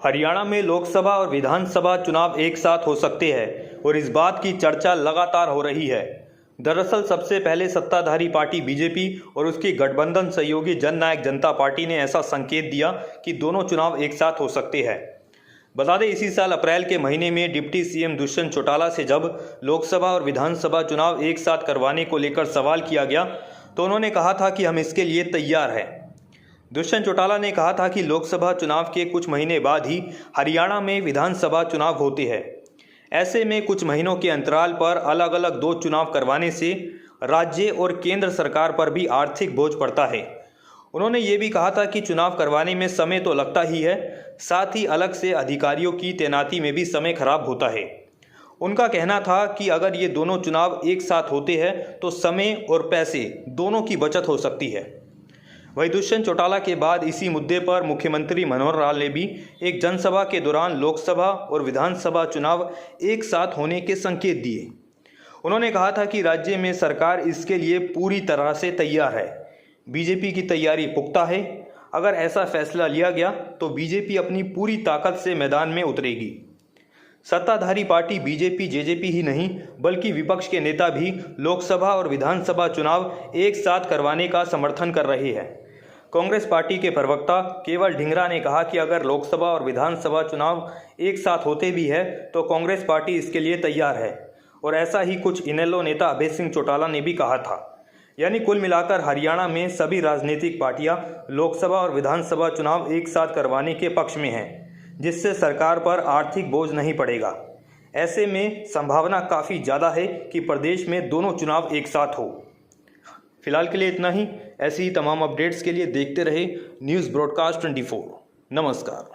हरियाणा में लोकसभा और विधानसभा चुनाव एक साथ हो सकते हैं और इस बात की चर्चा लगातार हो रही है। दरअसल सबसे पहले सत्ताधारी पार्टी बीजेपी और उसकी गठबंधन सहयोगी जननायक जनता पार्टी ने ऐसा संकेत दिया कि दोनों चुनाव एक साथ हो सकते हैं। बता दें, इसी साल अप्रैल के महीने में डिप्टी सीएम दुष्यंत चौटाला से जब लोकसभा और विधानसभा चुनाव एक साथ करवाने को लेकर सवाल किया गया तो उन्होंने कहा था कि हम इसके लिए तैयार हैं। दुष्यंत चौटाला ने कहा था कि लोकसभा चुनाव के कुछ महीने बाद ही हरियाणा में विधानसभा चुनाव होते हैं। ऐसे में कुछ महीनों के अंतराल पर अलग अलग दो चुनाव करवाने से राज्य और केंद्र सरकार पर भी आर्थिक बोझ पड़ता है। उन्होंने ये भी कहा था कि चुनाव करवाने में समय तो लगता ही है, साथ ही अलग से अधिकारियों की तैनाती में भी समय खराब होता है। उनका कहना था कि अगर ये दोनों चुनाव एक साथ होते हैं तो समय और पैसे दोनों की बचत हो सकती है। वहीं दुष्यंत चौटाला के बाद इसी मुद्दे पर मुख्यमंत्री मनोहर लाल ने भी एक जनसभा के दौरान लोकसभा और विधानसभा चुनाव एक साथ होने के संकेत दिए। उन्होंने कहा था कि राज्य में सरकार इसके लिए पूरी तरह से तैयार है। बीजेपी की तैयारी पुख्ता है। अगर ऐसा फैसला लिया गया तो बीजेपी अपनी पूरी ताकत से मैदान में उतरेगी। सत्ताधारी पार्टी बीजेपी जेजेपी ही नहीं बल्कि विपक्ष के नेता भी लोकसभा और विधानसभा चुनाव एक साथ करवाने का समर्थन कर रहे हैं। कांग्रेस पार्टी के प्रवक्ता केवल ढींगरा ने कहा कि अगर लोकसभा और विधानसभा चुनाव एक साथ होते भी है तो कांग्रेस पार्टी इसके लिए तैयार है, और ऐसा ही कुछ इनेलो नेता अभय सिंह चौटाला ने भी कहा था। यानी कुल मिलाकर हरियाणा में सभी राजनीतिक पार्टियां लोकसभा और विधानसभा चुनाव एक साथ करवाने के पक्ष में हैं, जिससे सरकार पर आर्थिक बोझ नहीं पड़ेगा। ऐसे में संभावना काफ़ी ज़्यादा है कि प्रदेश में दोनों चुनाव एक साथ हो। फिलहाल के लिए इतना ही। ऐसी ही तमाम अपडेट्स के लिए देखते रहे न्यूज़ ब्रॉडकास्ट 24। नमस्कार।